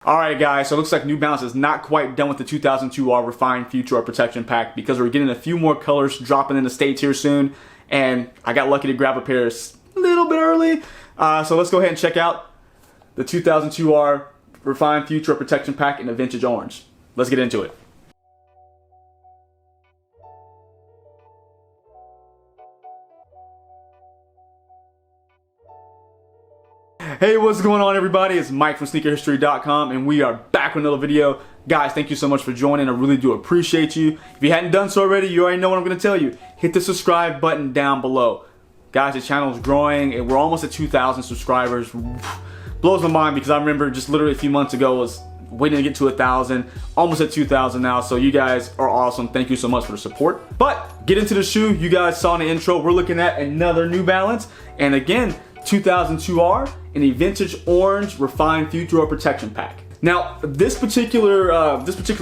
Alright guys, so it looks like New Balance is not quite done with the 2002R Refined Future Art Protection Pack because we're getting a few more colors dropping in the States here soon, and I got lucky to grab a pair a little bit early. So let's go ahead and check out the 2002R Refined Future Art Protection Pack in the vintage orange. Let's get into it. Hey, what's going on everybody? It's Mike from sneakerhistory.com and we are back with another video. Guys, thank you so much for joining. I really do appreciate you. If you hadn't done so already, you already know what I'm going to tell you. Hit the subscribe button down below. Guys, the channel is growing and we're almost at 2,000 subscribers. Blows my mind because I remember just literally a few months ago was waiting to get to 1,000, almost at 2,000 now, so you guys are awesome. Thank you so much for the support. But get into the shoe. You guys saw in the intro, we're looking at another New Balance, and again, 2002R in a vintage orange Refined Future Art Protection Pack. Now, this particular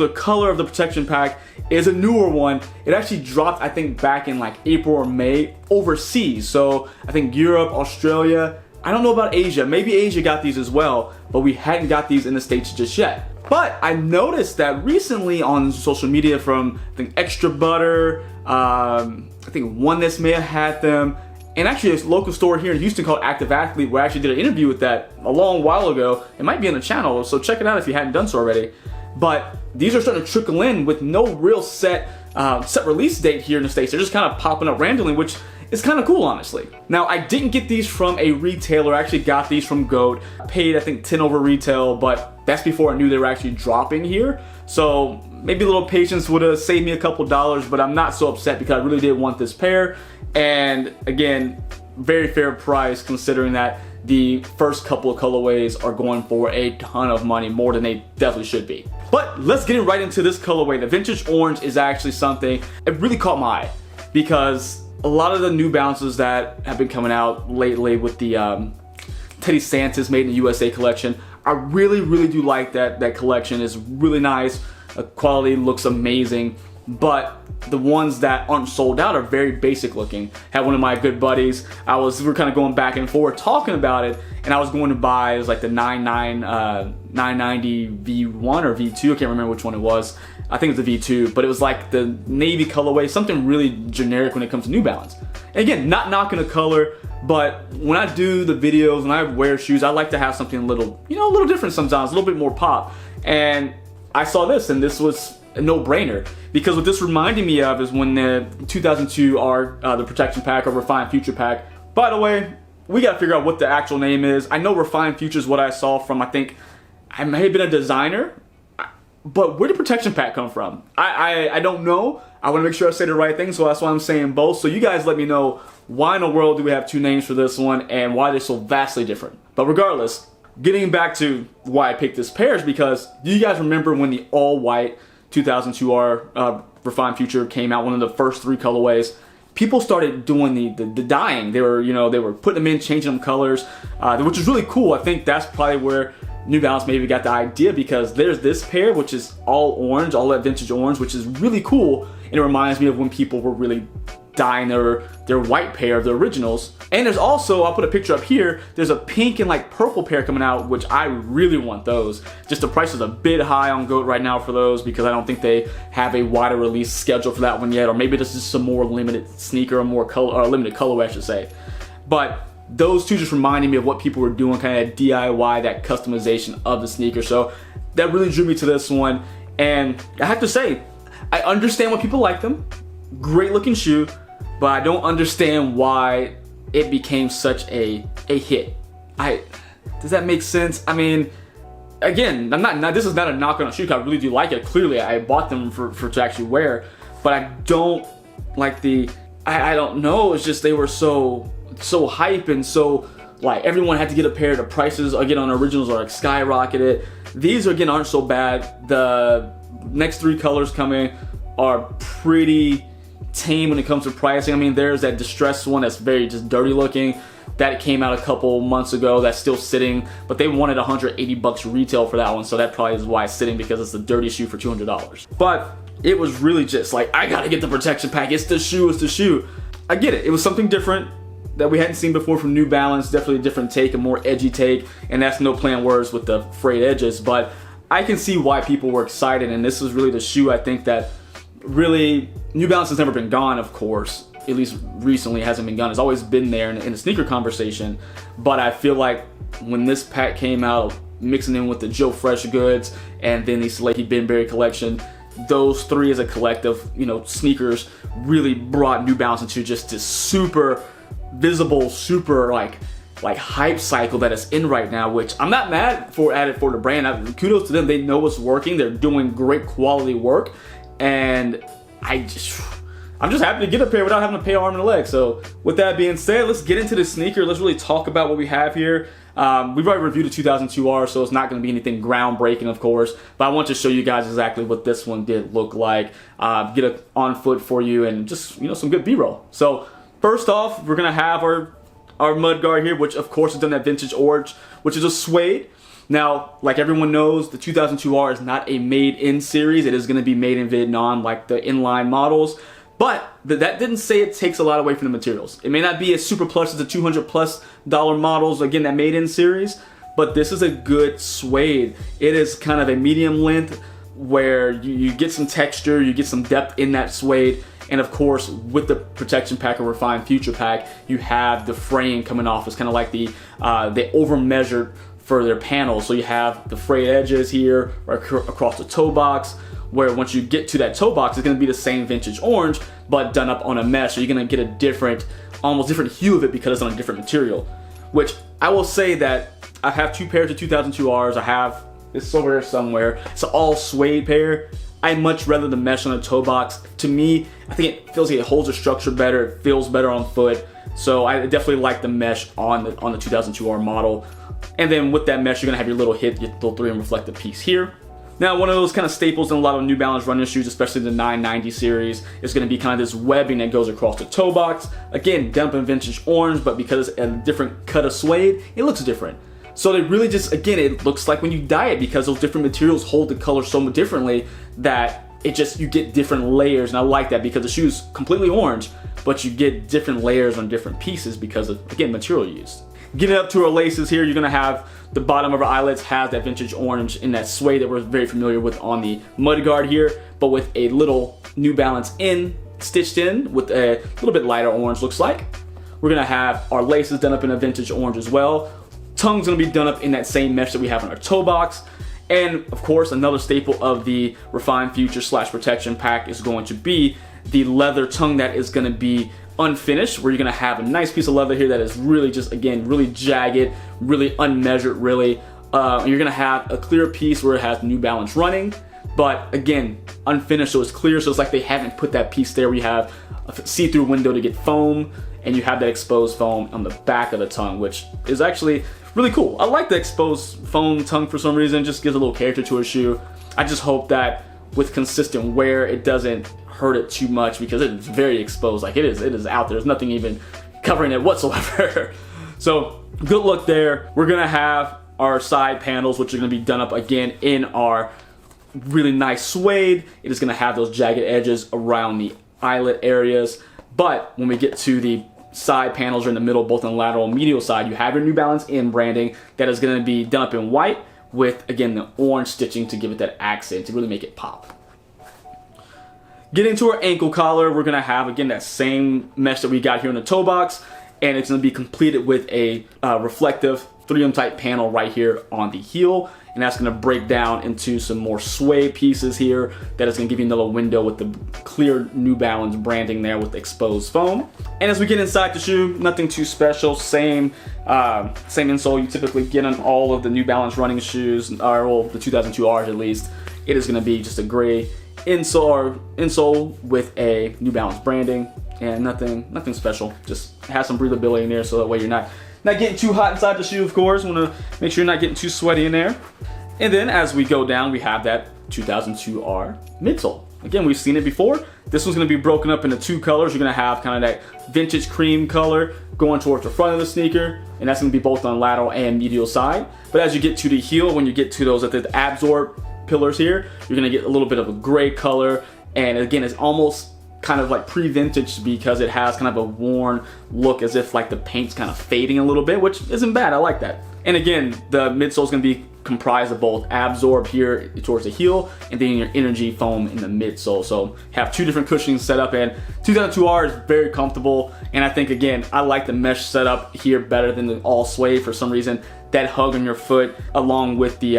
color of the protection pack is a newer one. It actually dropped, I think, back in like April or May overseas. So I think Europe, Australia. I don't know about Asia. Maybe Asia got these as well, but we hadn't got these in the States just yet. But I noticed that recently on social media from, I think, Extra Butter, I think Oneness may have had them, and actually a local store here in Houston called Active Athlete, where I actually did an interview with that a long while ago. It might be on the channel, so check it out if you hadn't done so already. But these are starting to trickle in with no real set release date here in the States. They're just kind of popping up randomly, which is kind of cool, honestly. Now, I didn't get these from a retailer. I actually got these from GOAT. I paid, I think, 10 over retail, but that's before I knew they were actually dropping here. So maybe a little patience would have saved me a couple dollars, but I'm not so upset because I really did want this pair. And again, very fair price considering that the first couple of colorways are going for a ton of money, more than they definitely should be. But let's get right into this colorway. The vintage orange is actually something, it really caught my eye because a lot of the New Balances that have been coming out lately with the Teddy Santis Made in the USA collection, I really do like that collection. Is really nice. The quality looks amazing, but the ones that aren't sold out are very basic looking. Had one of my good buddies, we were kind of going back and forth talking about it, and I was going to buy, it was like the 990 V1 or V2, I can't remember which one it was. I think it's the V2, but it was like the navy colorway, something really generic when it comes to New Balance. And again, not knocking a color, but when I do the videos, when I wear shoes, I like to have something a little, a little different sometimes, a little bit more pop. And I saw this, and this was a no-brainer, because what this reminded me of is when the 2002R, the protection pack or Refined Future pack. By the way, we gotta figure out what the actual name is. I know Refined Future is what I saw from, I think, I may have been a designer, but where did protection pack come from? I don't know. I want to make sure I say the right thing, so that's why I'm saying both. So you guys let me know why in the world do we have two names for this one and why they're so vastly different. But regardless, getting back to why I picked this pair is because, do you guys remember when the all-white 2002R Refined Future came out, one of the first three colorways? People started doing the dyeing. They were putting them in, changing them colors, which is really cool. I think that's probably where New Balance maybe got the idea, because there's this pair which is all orange, all that vintage orange, which is really cool, and it reminds me of when people were really dyeing their white pair of the originals. And there's also, I'll put a picture up here, there's a pink and like purple pair coming out, which I really want those. Just the price is a bit high on GOAT right now for those, because I don't think they have a wider release schedule for that one yet, or maybe this is some more limited sneaker, or more color, or limited colorway I should say. But those two just reminded me of what people were doing, kind of DIY, that customization of the sneaker. So that really drew me to this one. And I have to say, I understand why people like them. Great looking shoe, but I don't understand why it became such a hit. Does that make sense? I mean, again, this is not a knock on a shoe, 'cause I really do like it. Clearly, I bought them to actually wear, but I don't like I don't know, it's just they were so hype, and so like everyone had to get a pair. The prices again on originals are like skyrocketed. These again aren't so bad. The next three colors coming are pretty tame when it comes to pricing. I mean, there's that distressed one that's very just dirty looking. That came out a couple months ago. That's still sitting, but they wanted 180 bucks retail for that one, so that probably is why it's sitting, because it's a dirty shoe for $200. But it was really just like, I gotta get the protection pack. It's the shoe. It's the shoe. I get it. It was something different that we hadn't seen before from New Balance. Definitely a different take, a more edgy take, and that's no play on words with the frayed edges. But I can see why people were excited, and this is really the shoe I think that really, New Balance has never been gone, of course. At least recently hasn't been gone. It's always been there in the sneaker conversation. But I feel like when this pack came out, mixing in with the Joe Fresh goods and then the Saleki Benberry collection, those three as a collective, you know, sneakers really brought New Balance into just this super visible, super like hype cycle that it's in right now, which I'm not mad at it for the brand. Kudos to them. They know what's working. They're doing great quality work. And I'm just happy to get a pair without having to pay arm and a leg. So with that being said, let's get into the sneaker. Let's really talk about what we have here. We've already reviewed the 2002R, so it's not going to be anything groundbreaking, of course. But I want to show you guys exactly what this one did look like. Get it on foot for you and just, you know, some good B-roll. So first off, we're going to have our mudguard here, which of course is done that vintage orange, which is a suede. Now, like everyone knows, the 2002R is not a made-in series. It is going to be made in Vietnam, like the inline models. But that didn't say it takes a lot away from the materials. It may not be as super plush as the $200+ models, again, that made-in series, but this is a good suede. It is kind of a medium length where you get some texture, you get some depth in that suede. And of course, with the protection pack or refined future pack, you have the fraying coming off. It's kind of like they over-measured for their panels. So you have the frayed edges here across the toe box, where once you get to that toe box, it's gonna be the same vintage orange, but done up on a mesh. So you're gonna get a different, almost different hue of it because it's on a different material. Which I will say that I have two pairs of 2002Rs. I have this over there somewhere. It's an all suede pair. I much rather the mesh on the toe box. To me, I think it feels like it holds the structure better. It feels better on foot. So I definitely like the mesh on the 2002R model. And then with that mesh, you're gonna have your little hit, your little 3M reflective piece here. Now, one of those kind of staples in a lot of New Balance running shoes, especially the 990 series, is going to be kind of this webbing that goes across the toe box. Again, done up in vintage orange, but because it's a different cut of suede, it looks different. So they really just, again, it looks like when you dye it because those different materials hold the color so differently that it just, you get different layers. And I like that because the shoe's completely orange, but you get different layers on different pieces because of, again, material used. Getting up to our laces here, you're gonna have the bottom of our eyelets has that vintage orange in that suede that we're very familiar with on the mudguard here, but with a little New Balance stitched in with a little bit lighter orange, looks like. We're gonna have our laces done up in a vintage orange as well. Tongue's gonna be done up in that same mesh that we have in our toe box. And of course, another staple of the Refined Future / protection pack is going to be the leather tongue that is gonna be unfinished, where you're gonna have a nice piece of leather here that is really just, again, really jagged, really unmeasured, really. And you're gonna have a clear piece where it has New Balance running, but again, unfinished, so it's clear, so it's like they haven't put that piece there where you have a see-through window to get foam, and you have that exposed foam on the back of the tongue, which is actually really cool. I like the exposed foam tongue for some reason, just gives a little character to a shoe. I just hope that with consistent wear, it doesn't hurt it too much because it is very exposed. Like it is out there. There's nothing even covering it whatsoever. So good look there. We're gonna have our side panels, which are gonna be done up again in our really nice suede. It is gonna have those jagged edges around the eyelet areas. But when we get to the side panels or in the middle, both on the lateral and medial side, you have your New Balance branding that is gonna be done up in white with, again, the orange stitching to give it that accent, to really make it pop. Getting to our ankle collar, we're gonna have, again, that same mesh that we got here in the toe box, and it's gonna be completed with a reflective 3M type panel right here on the heel, and that's gonna break down into some more suede pieces here that is gonna give you another window with the clear New Balance branding there with exposed foam. And as we get inside the shoe, nothing too special, same insole you typically get on all of the New Balance running shoes, or well, the 2002Rs at least. It is gonna be just a gray insole with a New Balance branding, and nothing special. Just has some breathability in there, so that way you're not getting too hot inside the shoe. Of course, want to make sure you're not getting too sweaty in there. And then as we go down, we have that 2002R midsole. Again, we've seen it before. This one's going to be broken up into two colors. You're going to have kind of that vintage cream color going towards the front of the sneaker, and that's going to be both on lateral and medial side. But as you get to the heel, when you get to those at the absorb pillars here, you're gonna get a little bit of a gray color, and again, it's almost kind of like pre-vintage because it has kind of a worn look, as if like the paint's kind of fading a little bit, which isn't bad. I like that. And again, the midsole is gonna be comprised of both absorb here towards the heel and then your energy foam in the midsole. So have two different cushioning set up, and 2002R is very comfortable. And I think, again, I like the mesh setup here better than the all suede for some reason. That hug on your foot along with the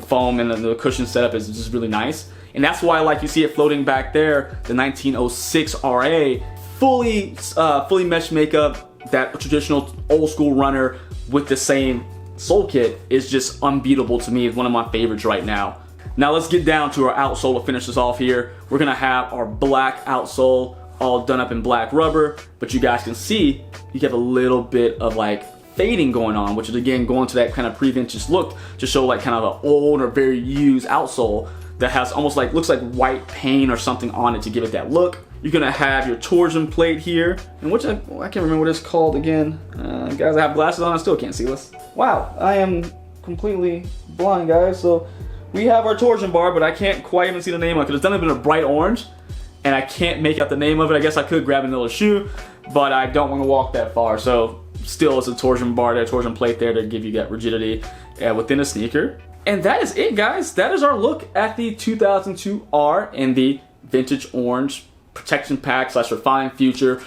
foam and the cushion setup is just really nice. And that's why, like you see it floating back there, the 1906 RA, fully mesh makeup, that traditional old school runner with the same sole kit is just unbeatable to me. It's one of my favorites right now. Now let's get down to our outsole to finish this off here. We're gonna have our black outsole all done up in black rubber, but you guys can see you have a little bit of like fading going on, which is again going to that kind of pre-vintage look to show like kind of an old or very used outsole that has almost like, looks like white paint or something on it to give it that look. You're gonna have your torsion plate here, and which I can't remember what it's called again. Guys, I have glasses on, I still can't see this. Wow, I am completely blind, guys. So we have our torsion bar, but I can't quite even see the name of it because it's done up in a bright orange, and I can't make out the name of it. I guess I could grab another shoe, but I don't want to walk that far. So still, it's a torsion bar there, torsion plate there to give you that rigidity within a sneaker. And that is it, guys. That is our look at the 2002R in the vintage orange protection pack / refined future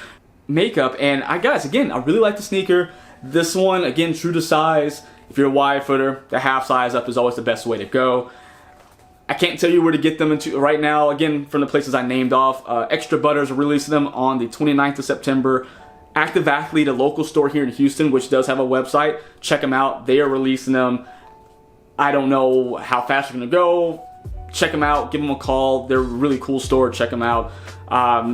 makeup. And guys, again, I really like the sneaker. This one, again, true to size. If you're a wide footer, the half size up is always the best way to go. I can't tell you where to get them into right now. Again, from the places I named off, Extra Butters are releasing them on the 29th of September. Active Athlete, a local store here in Houston, which does have a website, check them out. They are releasing them. I don't know how fast they're gonna go. Check them out, give them a call. They're a really cool store, check them out.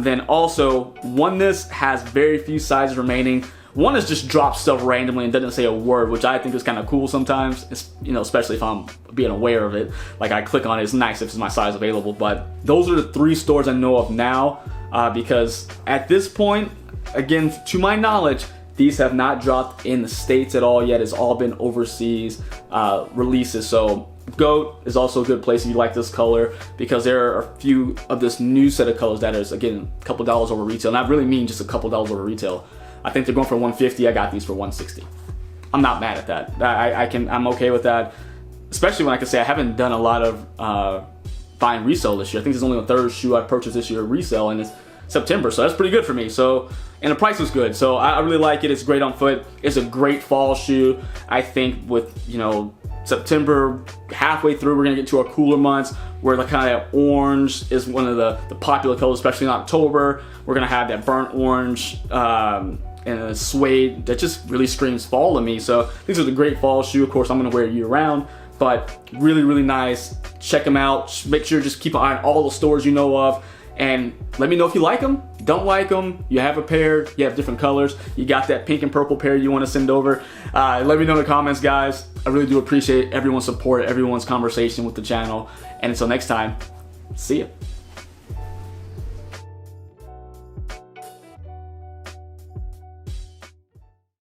Then also, Oneness has very few sizes remaining. Oneness just drops stuff randomly and doesn't say a word, which I think is kind of cool sometimes. It's, you know, especially if I'm being aware of it. Like I click on it, it's nice if it's my size available. But those are the 3 stores I know of now, because at this point, again, to my knowledge, these have not dropped in the States at all yet. It's all been overseas releases. So Goat is also a good place if you like this color, because there are a few of this new set of colors that is, again, a couple dollars over retail. And I really mean just a couple dollars over retail. I think they're going for $150. I got these for $160. I'm not mad at that. I'm okay with that. Especially when I can say I haven't done a lot of buying resale this year. I think this is only the 3rd shoe I purchased this year resale, and it's September, so that's pretty good for me. So, and the price was good, so I really like it. It's great on foot. It's a great fall shoe. I think with, you know, September halfway through, we're gonna get to our cooler months where the kind of orange is one of the popular colors, especially in October. We're gonna have that burnt orange and a suede that just really screams fall to me. So these are a great fall shoe. Of course, I'm gonna wear it year round, but really, really nice. Check them out. Make sure just keep an eye on all the stores you know of. And let me know if you like them, don't like them, you have a pair, you have different colors, you got that pink and purple pair you want to send over. Let me know in the comments, guys. I really do appreciate everyone's support, everyone's conversation with the channel. And until next time, see ya.